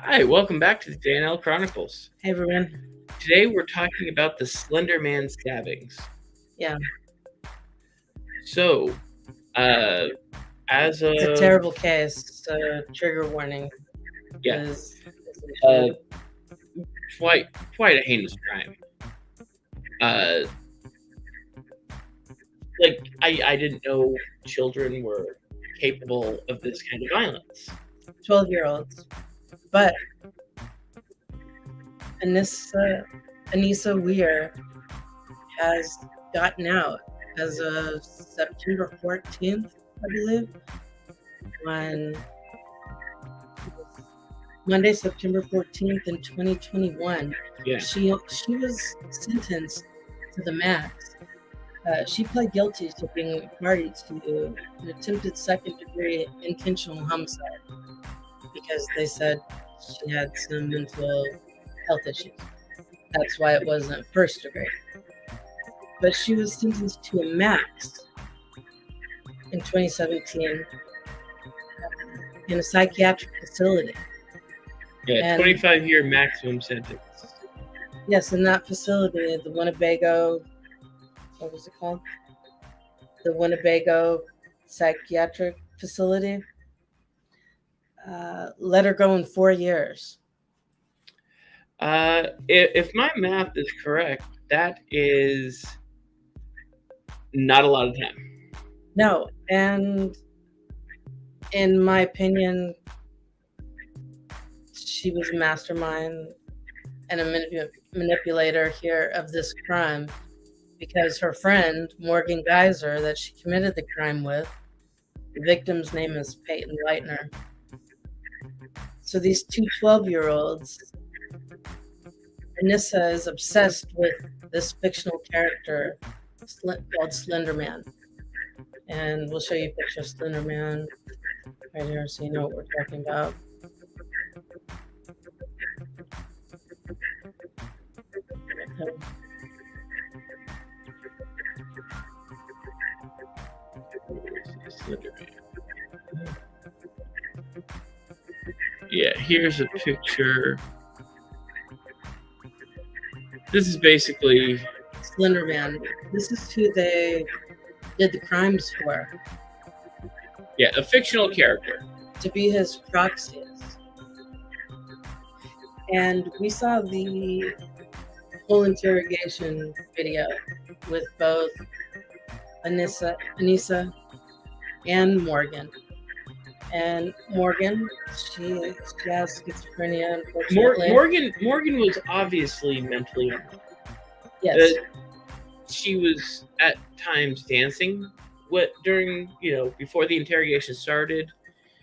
Hi, welcome back to the JNL Chronicles. Hey everyone. Today we're talking about the Slender Man stabbings. Yeah, So, as it's a of terrible case. Trigger warning yeah, is uh, issued. quite a heinous crime. Uh, I didn't know children were capable of this kind of violence. 12-year-olds. But Anissa Weir has gotten out as of September 14th, I believe, on Monday, September 14th in 2021. Yeah, She was sentenced to the max. She pled guilty to being party to an attempted second-degree intentional homicide because they said she had some mental health issues. That's why it wasn't first degree. But she was sentenced to a max in 2017 in a psychiatric facility. yeah, 25-year maximum sentence. Yes, in that facility, the Winnebago, what was it called? The Winnebago Psychiatric Facility. Let her go in 4 years. If my math is correct, that is not a lot of time. No, and in my opinion, she was a mastermind and a manipulator here of this crime because her friend, Morgan Geyser, that she committed the crime with, the victim's name is Peyton Leitner. So these two 12-year-olds, Anissa is obsessed with this fictional character called Slender Man. And we'll show you a picture of Slender Man right here so you know what we're talking about. Slender Man. Yeah, here's a picture. This is basically Slender Man. This is who they did the crimes for. Yeah, a fictional character. To be his proxies. And we saw the full interrogation video with both Anissa and Morgan. And Morgan, she has schizophrenia, unfortunately. Morgan was obviously mentally unwell. Yes. She was at times dancing during, before the interrogation started.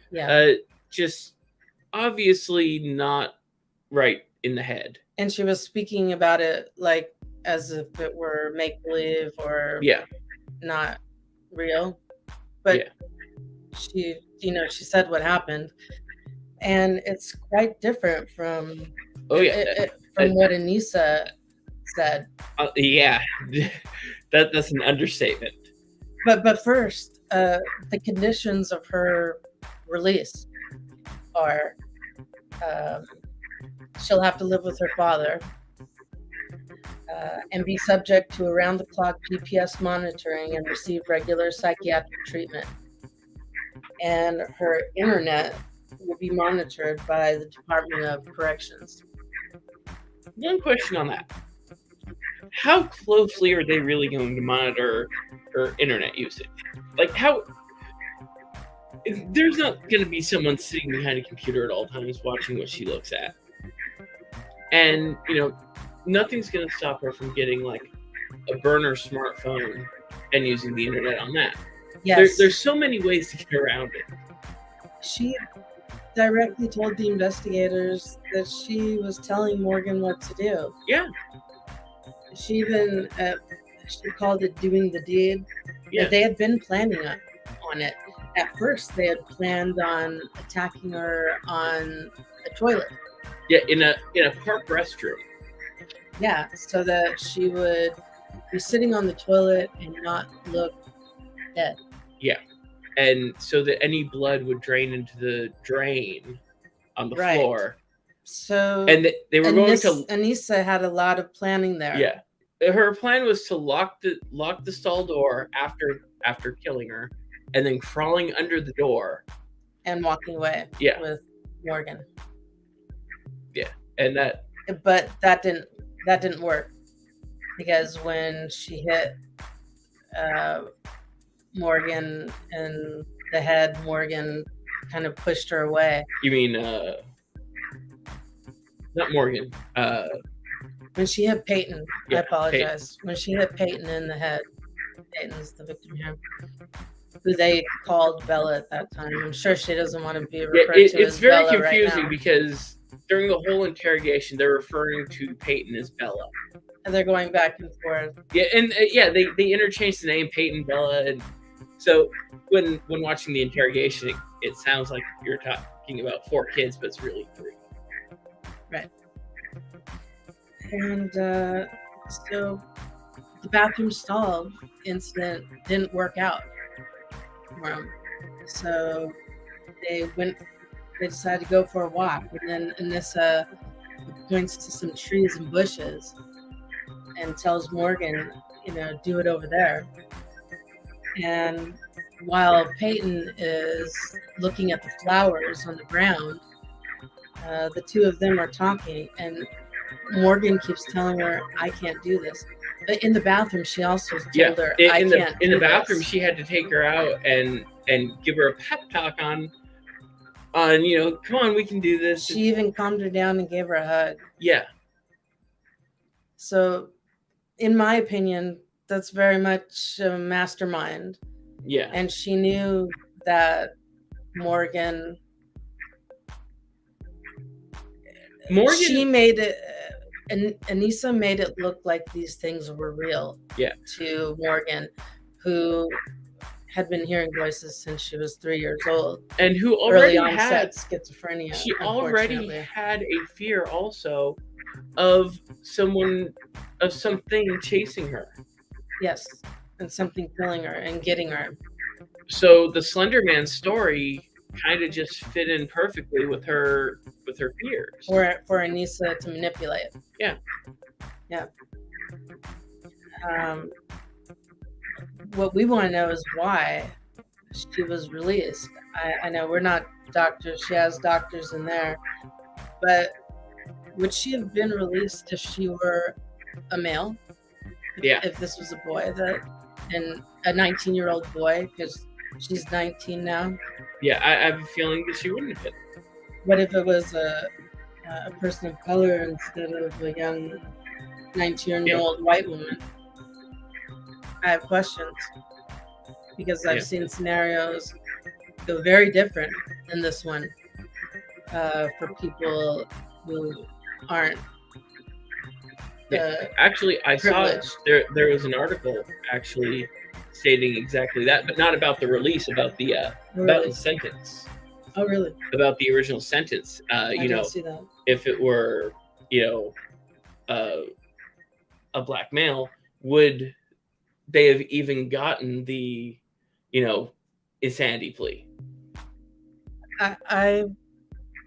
Yeah. Just obviously not right in the head. And she was speaking about it like as if it were make-believe or not real. But she said what happened. And it's quite different from what Anissa said. That's an understatement. But first, the conditions of her release are she'll have to live with her father and be subject to around-the-clock GPS monitoring and receive regular psychiatric treatment. And her internet will be monitored by the Department of Corrections. One question on that. How closely are they really going to monitor her internet usage? Like, there's not going to be someone sitting behind a computer at all times watching what she looks at. And, nothing's going to stop her from getting, like, a burner smartphone and using the internet on that. Yes. There's so many ways to get around it. She directly told the investigators that she was telling Morgan what to do. Yeah. She even she called it doing the deed. Yeah. They had been planning on it. At first, they had planned on attacking her on a toilet. Yeah, in a park restroom. Yeah, so that she would be sitting on the toilet and not look dead. Yeah, and so that any blood would drain into the drain on the floor, So And they were going to Anissa had a lot of planning there. Yeah, her plan was to lock the stall door after killing her, and then crawling under the door and walking away. Yeah. With Morgan. Yeah, and but that didn't work, because when she hit Morgan in the head, Morgan kind of pushed her away. You mean not Morgan? When she hit Peyton, Yeah, I apologize. Peyton. When she hit Peyton in the head, Peyton's the victim here, who they called Bella at that time. I'm sure she doesn't want to be referred to as Bella. It's very confusing confusing right because during the whole interrogation, they're referring to Peyton as Bella. And they're going back and forth. Yeah, and they interchanged the name Peyton, Bella, and so when watching the interrogation, it sounds like you're talking about 4 kids, but it's really 3. Right. And so the bathroom stall incident didn't work out for them. So they decided to go for a walk, and then Anissa points to some trees and bushes and tells Morgan, do it over there. And while Peyton is looking at the flowers on the ground, the two of them are talking, and Morgan keeps telling her, I can't do this. But in the bathroom, she also told her, I can't in the bathroom, this. she had to take her out and give her a pep talk on come on, we can do this. She even calmed her down and gave her a hug. Yeah. So, in my opinion, that's very much a mastermind. Yeah. And she knew that Morgan, she made it, and Anissa made it look like these things were real. Yeah. To Morgan, who had been hearing voices since she was 3 years old, and who already had schizophrenia. She already had a fear also of something chasing her. Yes, and something killing her and getting her. So the Slender Man story kind of just fit in perfectly with her fears. For Anissa to manipulate. Yeah. Yeah. What we want to know is why she was released. I know we're not doctors. She has doctors in there. But would she have been released if she were a male? Yeah. If this was a boy, and a 19-year-old boy, because she's 19 now. Yeah, I have a feeling that she wouldn't have been. What if it was a person of color instead of a young 19-year-old white woman? I have questions, because I've seen scenarios go very different than this one for people who aren't. Actually, I saw there was an article actually stating exactly that, but not about the release, about the about the sentence. Oh, really? About the original sentence. I didn't see that. If it were, a black male, would they have even gotten the, insanity plea?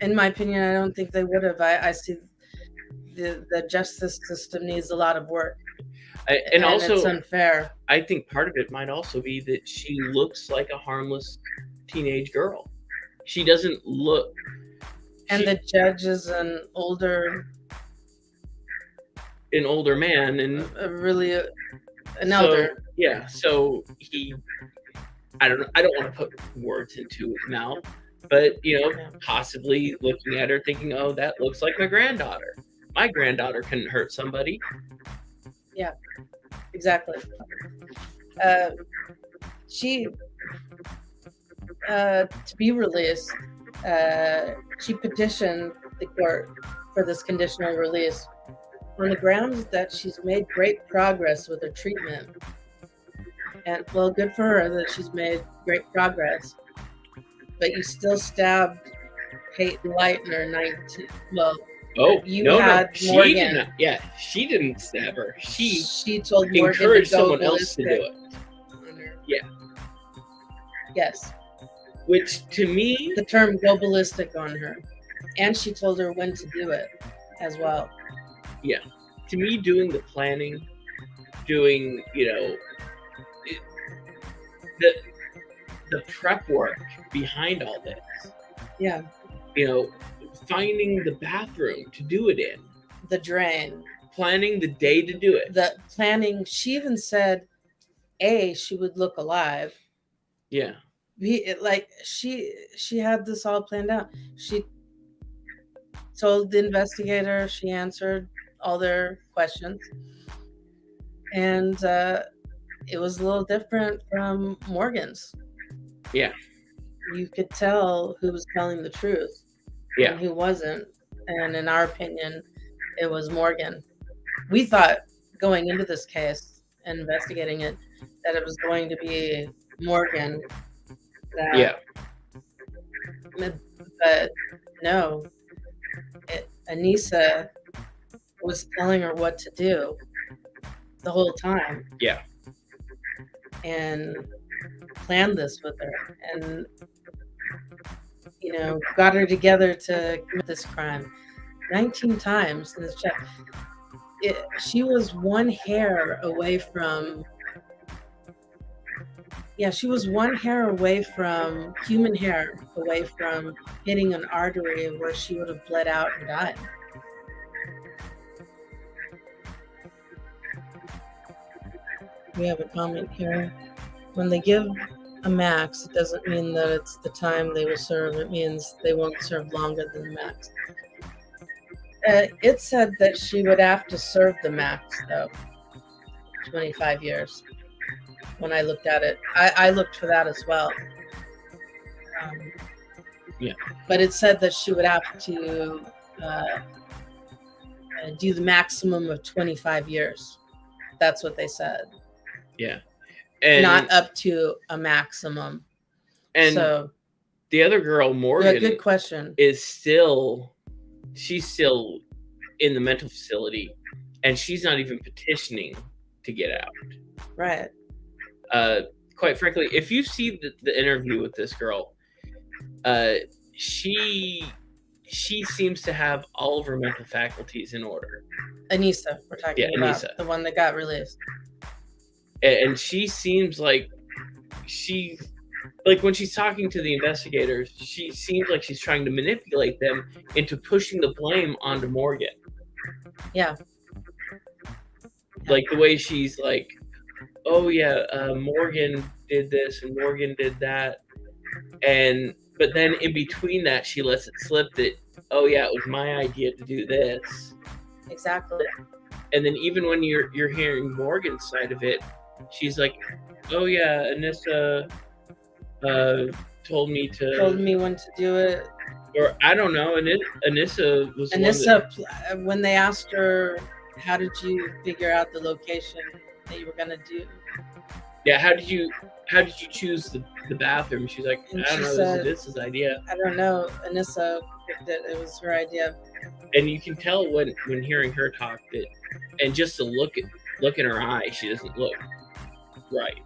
In my opinion, I don't think they would have. I see the justice system needs a lot of work. And also, it's unfair. I think part of it might also be that she looks like a harmless teenage girl. She doesn't look. And the judge is an older man, and an elder. Yeah, so I don't want to put words into his mouth, but possibly looking at her thinking, oh, that looks like my granddaughter. My granddaughter couldn't hurt somebody. Yeah, exactly. She to be released, she petitioned the court for this conditional release on the grounds that she's made great progress with her treatment. And well, good for her that she's made great progress. But you still stabbed Peyton Leitner 19. Well, she didn't. Yeah, she didn't stab her. She told Morgan encouraged to go someone else to do it. Yeah. Yes. Which to me, the term "go ballistic" on her. And she told her when to do it as well. Yeah. To me, doing the planning, doing, it, the the prep work behind all this, Yeah. finding the bathroom to do it in, The drain, planning the day to do it. the planning. She even said, she would look alive. Yeah. She had this all planned out. She told the investigator, she answered all their questions, and it was a little different from Morgan's. Yeah. You could tell who was telling the truth Yeah. and who wasn't. And in our opinion, it was Morgan. We thought going into this case and investigating it that it was going to be Morgan. Yeah. But no, Anissa was telling her what to do the whole time. Yeah. And planned this with her and got her together to commit this crime 19 times in this chat. She was one hair away from human hair away from hitting an artery where she would have bled out and died. We have a comment here. When they give a max, it doesn't mean that it's the time they will serve. It means they won't serve longer than the max. It said that she would have to serve the max, though. 25 years. When I looked at it, I looked for that as well. Yeah. But it said that she would have to do the maximum of 25 years. That's what they said. Yeah. And not up to a maximum. And so, the other girl, Morgan, good question, she's still in the mental facility, and she's not even petitioning to get out. Right. Quite frankly, if you see the interview with this girl, she seems to have all of her mental faculties in order. Anissa, we're talking about Anissa, the one that got released. And she seems like when she's talking to the investigators, she seems like she's trying to manipulate them into pushing the blame onto Morgan. Yeah. Like the way she's like, oh yeah, Morgan did this and Morgan did that. But then in between that, she lets it slip that, oh yeah, it was my idea to do this. Exactly. And then even when you're hearing Morgan's side of it, she's like, oh yeah, Anissa told me when to do it. Or I don't know, Anissa was when they asked her, how did you figure out the location that you were gonna do? Yeah, how did you choose the bathroom? She's like, I don't know, this is Anissa's idea. I don't know. Anissa picked it. It was her idea. And you can tell when hearing her talk that, and just to look in her eyes, she doesn't look right.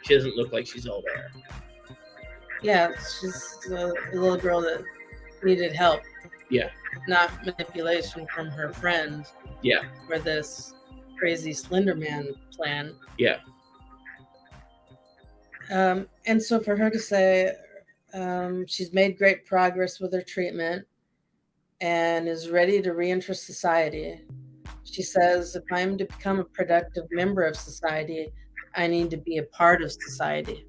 She doesn't look like she's all there. Yeah, she's a little girl that needed help. Yeah. Not manipulation from her friend. Yeah. For this crazy Slender Man plan. Yeah. And so for her to say she's made great progress with her treatment and is ready to reenter society. She says, if I'm to become a productive member of society, I need to be a part of society.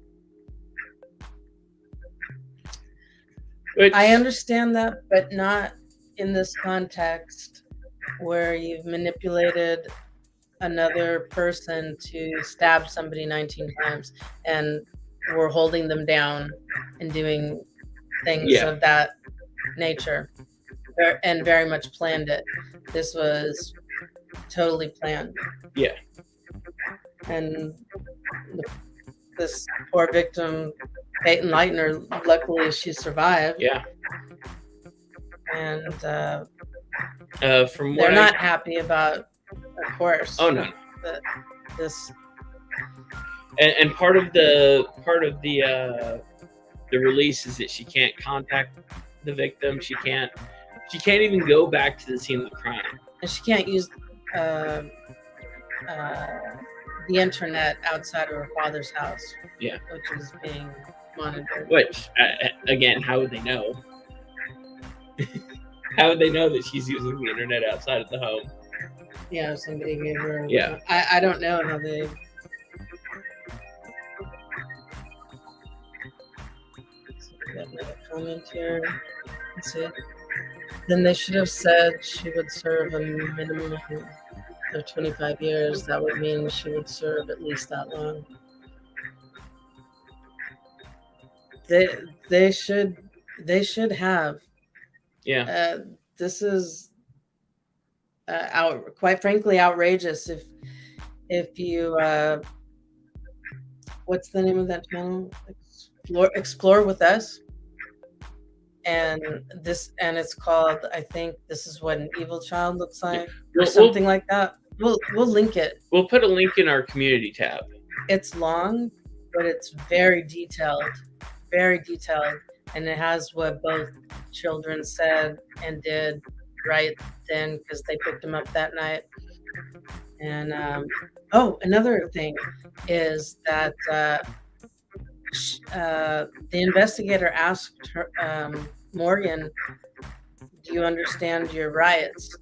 I understand that, but not in this context where you've manipulated another person to stab somebody 19 times and we're holding them down and doing things of that nature, and very much planned it. This was totally planned. Yeah. And this poor victim, Peyton Leitner, luckily she survived. Yeah. And from what they're not happy about, of course. Oh no. This. And part of the release is that she can't contact the victim. She can't She can't even go back to the scene of the crime. And she can't use the internet outside of her father's house. Yeah. Which is being monitored. Which, again, how would they know? How would they know that she's using the internet outside of the home? Yeah, somebody gave her. Yeah. I don't know how they. Got another comment here. Let's see. Then they should have said she would serve a minimum of 25 years. That would mean she would serve at least that long. They should have. Yeah. This is quite frankly outrageous. If you what's the name of that channel? Explore with us. And it's called, I think, This Is What an Evil Child Looks Like, or something like that. We'll link it. We'll put a link in our community tab. It's long, but it's very detailed, and it has what both children said and did right then, because they picked them up that night. And another thing is that the investigator asked her, Morgan, do you understand your rights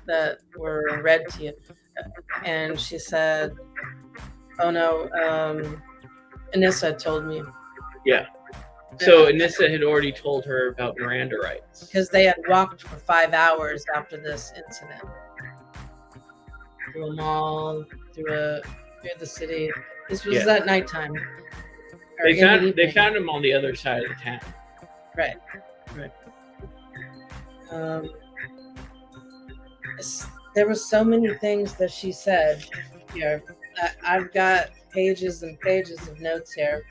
that were read to you? And she said, oh no, Anissa told me. Yeah. So Anissa had already told her about Miranda rights. Because they had walked for 5 hours after this incident. Through a mall, through the city. This was at nighttime. They found him on the other side of the town. Right. There were so many things that she said here. I've got pages and pages of notes here.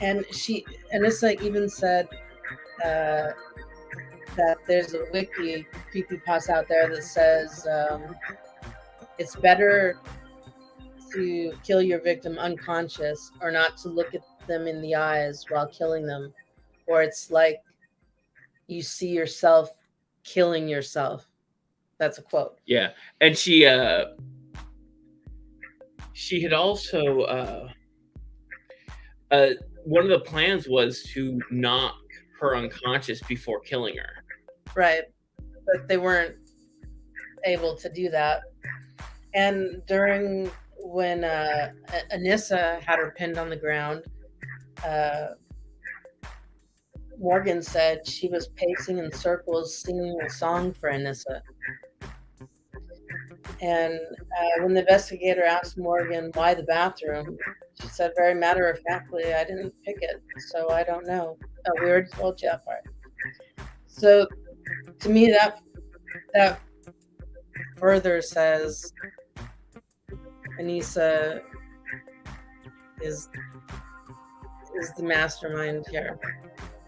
And Anissa even said that there's a wiki creepypasta out there that says it's better to kill your victim unconscious or not to look at them in the eyes while killing them, or it's like you see yourself killing yourself. That's a quote. Yeah. And she had also one of the plans was to knock her unconscious before killing her. Right. But they weren't able to do that. And when Anissa had her pinned on the ground, Morgan said she was pacing in circles singing a song for Anissa. And when the investigator asked Morgan why the bathroom, she said very matter-of-factly, I didn't pick it, so I don't know. Oh, we already told you that part. So to me, that further says Anissa is the mastermind here.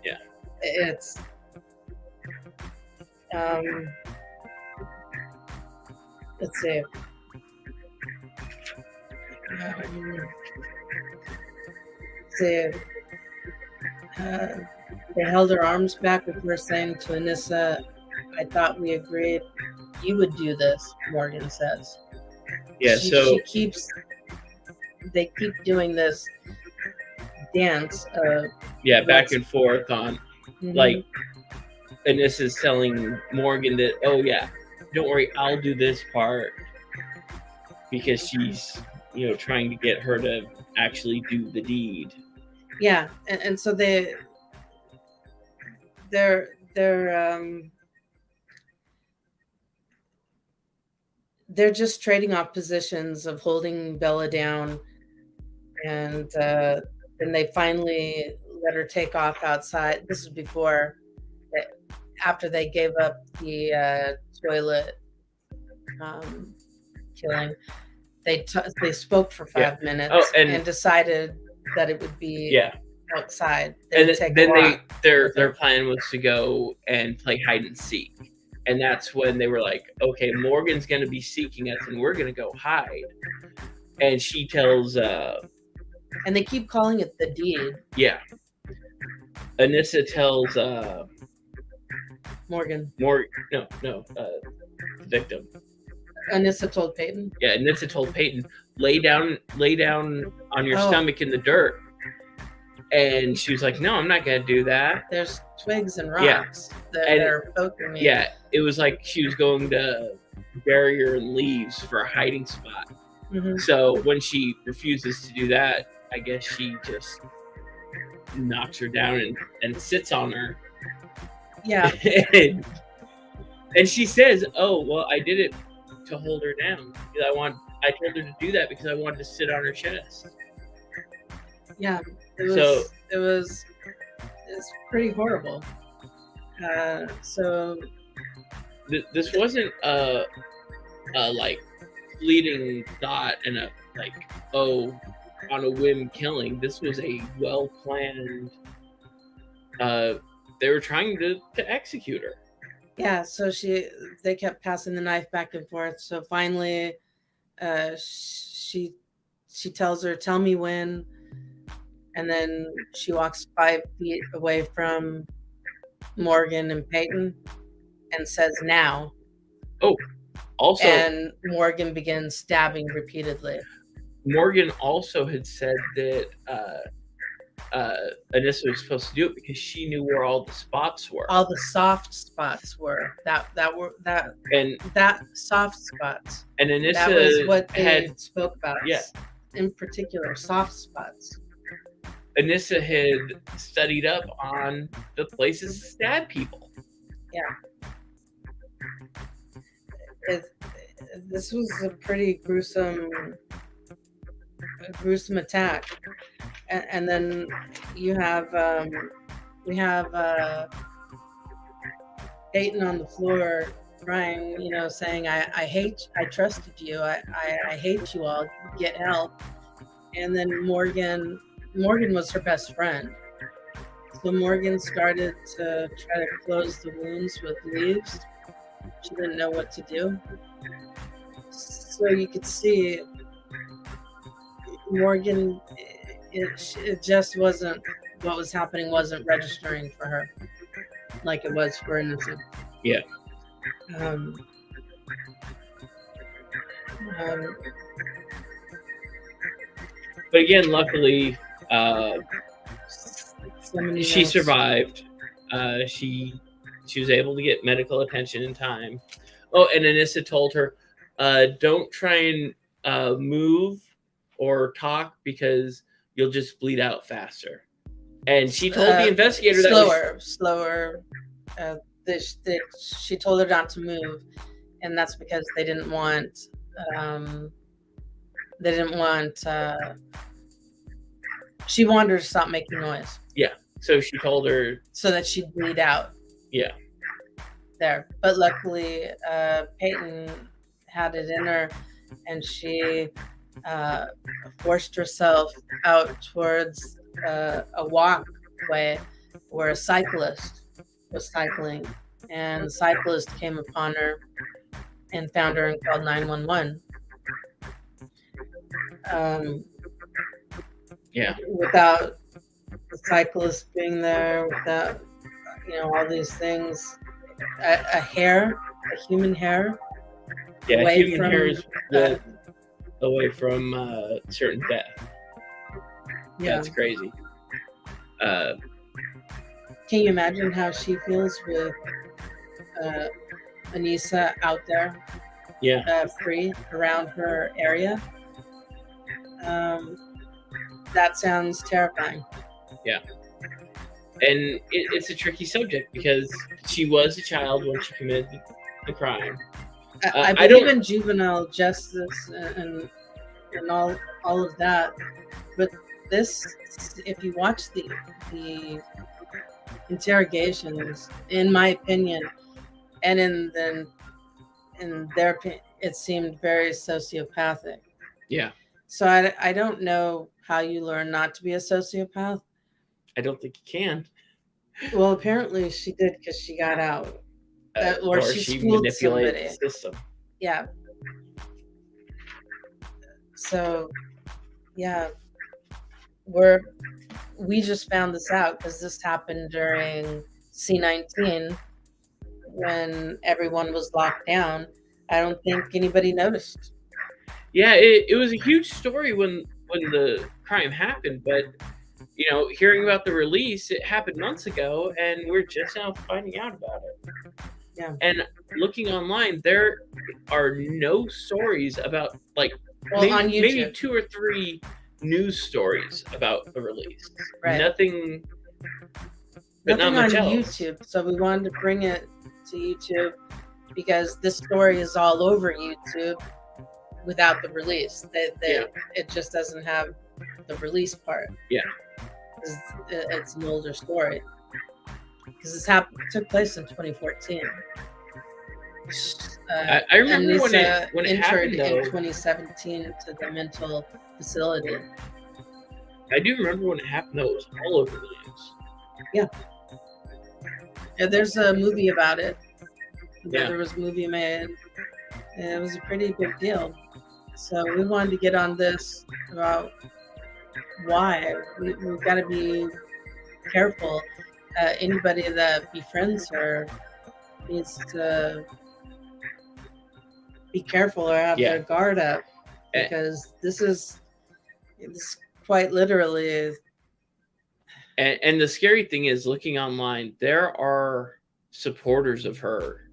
Yeah. It's let's see. They held her arms back before saying to Anissa, I thought we agreed you would do this, Morgan says. Yeah, they keep doing this dance. Back and forth on, like, Anissa's telling Morgan that, oh yeah, don't worry, I'll do this part, because she's, trying to get her to actually do the deed. Yeah, and so they're just trading off positions of holding Bella down, and then they finally let her take off outside. This was after they gave up the toilet killing. They spoke for 5 minutes and decided that it would be outside. Their plan was to go and play hide and seek. And that's when they were like, okay, Morgan's going to be seeking us and we're going to go hide. And she tells... and they keep calling it the deed. Yeah. Anissa tells Morgan. the victim. Anissa told Peyton. Yeah, Anissa told Peyton, lay down on your Oh. stomach in the dirt. And she was like, no, I'm not gonna do that. There's twigs and Yeah. rocks that And- are poking me. Yeah, it was like she was going to bury her in leaves for a hiding spot. Mhm. So when she refuses to do that, I guess she just knocks her down and sits on her. Yeah. and she says, oh, well, I did it to hold her down. I told her to do that because I wanted to sit on her chest. Yeah. It was pretty horrible. So this wasn't a like fleeting thought and a like, oh, on a whim killing. This was a well planned. They were trying to execute her. yeah, so they kept passing the knife back and forth. So finally, she tells her, "Tell me when," and then she walks 5 feet away from Morgan and Peyton and says, "Now." Also, and Morgan begins stabbing repeatedly. Morgan also had said that Anissa was supposed to do it because she knew where all the spots were. All the soft spots were that soft spots. And Anissa That was what they had spoke about. Yeah. In particular, soft spots. Anissa had studied up on the places to stab people. This was a pretty gruesome attack, and then we have Peyton on the floor crying, saying, I trusted you, I hate you all, get help. And then Morgan was her best friend, so Morgan started to try to close the wounds with leaves. She didn't know what to do. So you could see Morgan, it just wasn't, what was happening wasn't registering for her like it was for Anissa. Yeah. But again, luckily, she survived. She was able to get medical attention in time. Oh, and Anissa told her, don't try and move or talk because you'll just bleed out faster. And she told the investigator slower. She told her not to move, and that's because they didn't want. She wanted her to stop making noise. Yeah. So she told her so that she'd bleed out. Yeah. There, but luckily, Peyton had it in her, and she forced herself out towards a walkway where a cyclist was cycling, and the cyclist came upon her and found her and called 911. Without the cyclist being there, without all these things, a human hair. Yeah, human hair is away from certain death. Yeah, it's crazy. Can you imagine how she feels with Anissa out there? Yeah. Free around her area. That sounds terrifying. Yeah. And it's a tricky subject because she was a child when she committed the crime. I believe in juvenile justice and all of that, but this, if you watch the interrogations, in my opinion, and in their opinion, it seemed very sociopathic. Yeah. So I don't know how you learn not to be a sociopath. I don't think you can. Well, apparently she did because she got out. Or she manipulated the system. Yeah. So, yeah, we're we just found this out because this happened during C-19 when everyone was locked down. I don't think anybody noticed. Yeah, it was a huge story when the crime happened, but hearing about the release, it happened months ago, and we're just now finding out about it. Yeah. And looking online, there are no stories about on maybe YouTube. 2 or 3 news stories about the release. Right. Nothing not Nothing much on else. YouTube. So we wanted to bring it to YouTube because this story is all over YouTube without the release. It just doesn't have the release part. Yeah. It's an older story. Because this took place in 2014. I remember when it entered happened, though. in 2017 to the mental facility. I do remember when it happened, though. It was all over the news. Yeah. Yeah, there's a movie about it. Yeah. There was a movie made. And it was a pretty big deal. So we wanted to get on this about why. We've got to be careful. Anybody that befriends her needs to be careful or have their guard up, because this quite literally is. And the scary thing is, looking online, there are supporters of her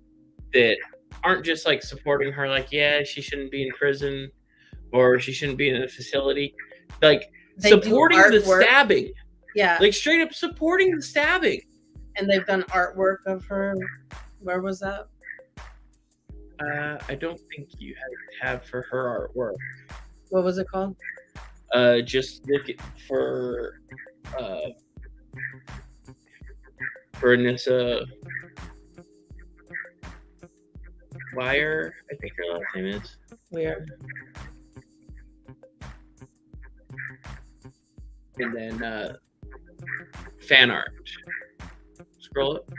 that aren't just supporting her, yeah, she shouldn't be in prison or she shouldn't be in a facility, they supporting the stabbing. Yeah, straight up supporting the stabbing. And they've done artwork of her. Where was that? I don't think you had a tab for her artwork. What was it called? Just look for Anissa Wire, I think her last name is. Weird. And then fan art. Scroll up.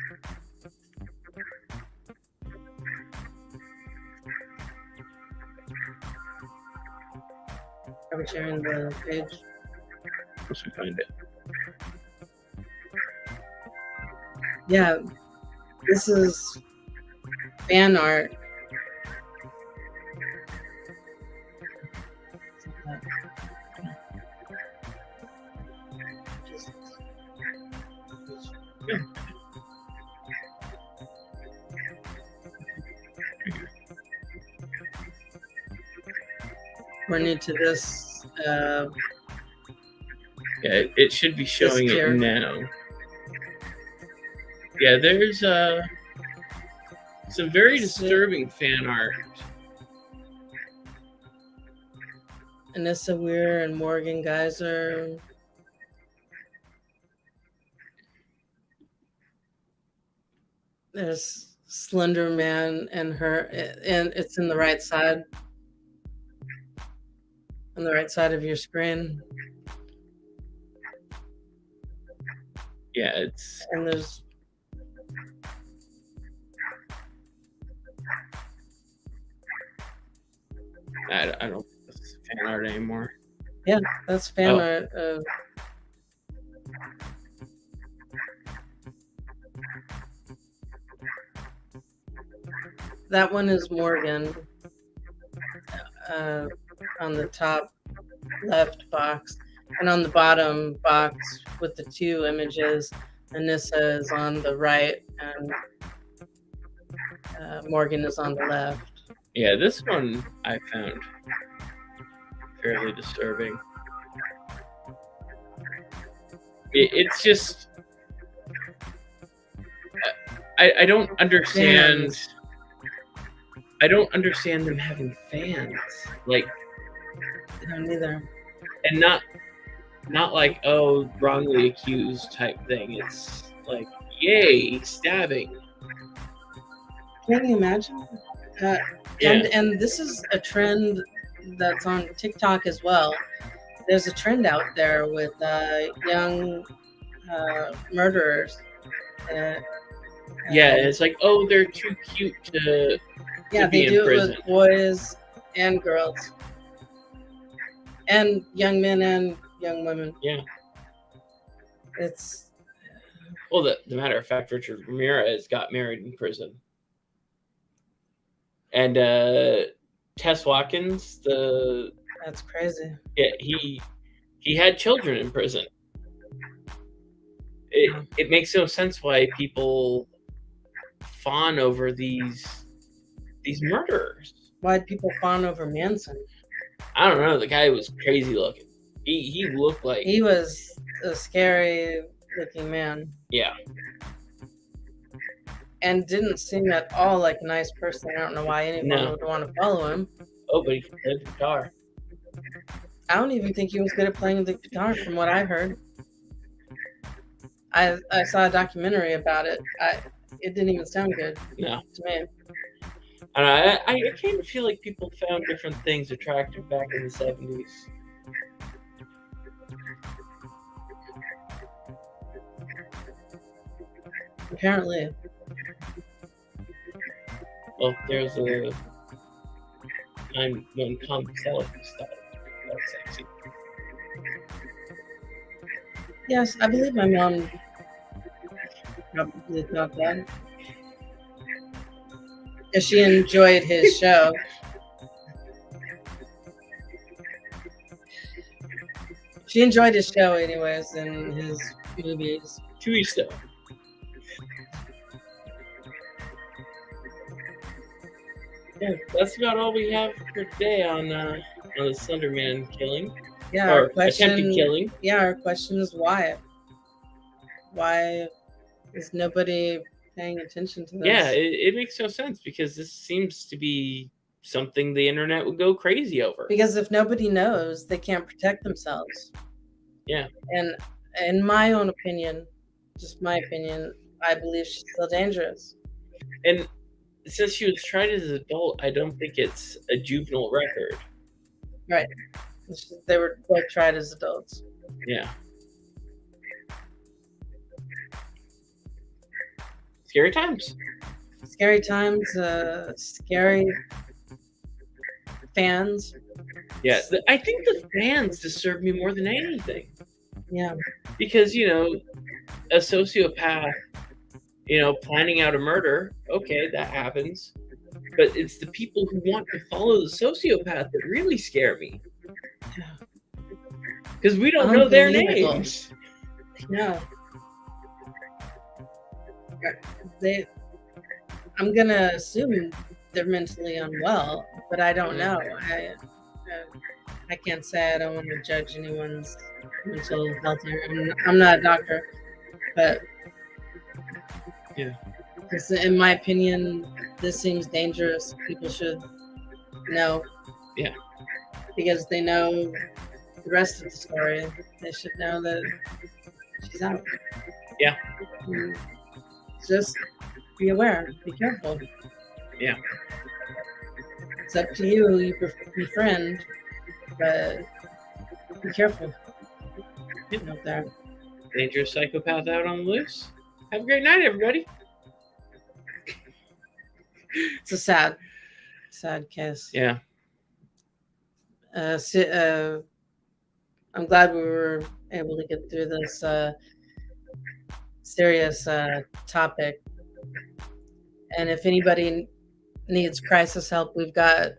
Are we sharing the page? Once we find it. Yeah, this is fan art. We're new to this. Yeah, it should be showing it now. Yeah, there's some very disturbing fan art. Anissa Weir and Morgan Geyser. There's Slender Man and her, and it's in the right side. On the right side of your screen. Yeah, it's... And there's... I don't... It's fan art anymore. Yeah, that's fan art of... That one is Morgan. On the top left box, and on the bottom box with the 2 images, Anissa is on the right and Morgan is on the left. Yeah, this one I found fairly disturbing. It's just... I don't understand... Fans. I don't understand them having fans. I don't either. And not wrongly accused type thing. It's yay, stabbing. Can you imagine? And this is a trend that's on TikTok as well. There's a trend out there with young murderers. Yeah, it's they're too cute to yeah, be they do in prison. It with boys and girls. And young men and young women. Yeah. It's Well, the matter of fact, Richard Ramirez got married in prison, and Tess Watkins, that's crazy. he had children in prison. It makes no sense why people fawn over these murderers. Why'd people fawn over Manson? I don't know. The guy was crazy looking. He looked like He was a scary looking man. Yeah. And didn't seem at all like a nice person. I don't know why anyone would want to follow him. Oh, but he played the guitar. I don't even think he was good at playing the guitar, from what I heard. I saw a documentary about it. It didn't even sound good. No. To me. I kind of feel like people found different things attractive back in the 70s. Apparently. Well, there's a time when Tom Selleck thought that was sexy. Yes, I believe my mom probably thought that. If she enjoyed his show. She enjoyed his show anyways and his movies. To each their own. Yeah, that's about all we have for today on the Slender Man killing. Yeah, or attempted killing. Yeah, our question is why? Why is nobody paying attention to this? Yeah, it makes no sense because this seems to be something the internet would go crazy over. Because if nobody knows, they can't protect themselves. Yeah. And in my own opinion, just my opinion, I believe she's still dangerous. And since she was tried as an adult, I don't think it's a juvenile record. Right. They were both tried as adults. Yeah. Scary times. Scary times. Scary fans. Yeah, I think the fans disturb me more than anything. Yeah. Because, a sociopath, planning out a murder, okay, that happens. But it's the people who want to follow the sociopath that really scare me. Because we don't know their names. No. I'm going to assume they're mentally unwell, but I don't know. I can't say. I don't want to judge anyone's mental health. I'm not a doctor, but yeah, in my opinion, this seems dangerous. People should know. Yeah, because they know the rest of the story. They should know that she's out. Yeah. Just be aware. Be careful. Yeah. It's up to you who you befriend, but be careful out there. Dangerous psychopath out on the loose. Have a great night, everybody. It's a sad case. Yeah. I'm glad we were able to get through this serious topic. And if anybody needs crisis help, we've got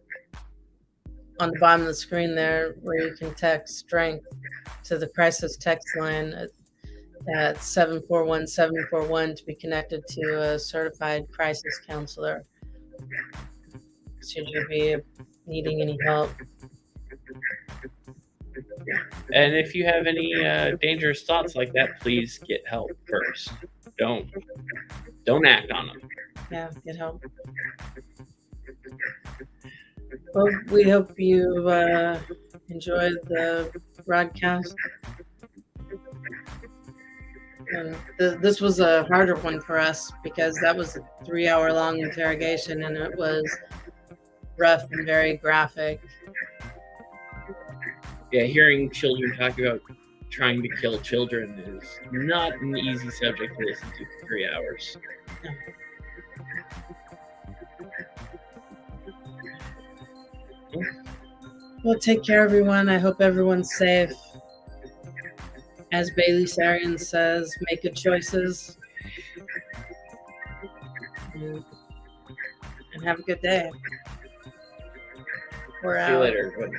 on the bottom of the screen there where you can text strength to the crisis text line at 741-741 to be connected to a certified crisis counselor should you be needing any help. And if you have any dangerous thoughts like that, please get help first. Don't act on them. Yeah, get help. Well, we hope you enjoyed the broadcast. And this was a harder one for us because that was a 3-hour-long interrogation and it was rough and very graphic. Yeah, hearing children talk about trying to kill children is not an easy subject to listen to for 3 hours. No. Well, take care, everyone. I hope everyone's safe. As Bailey Sarian says, make good choices. And have a good day. We're See you out. later.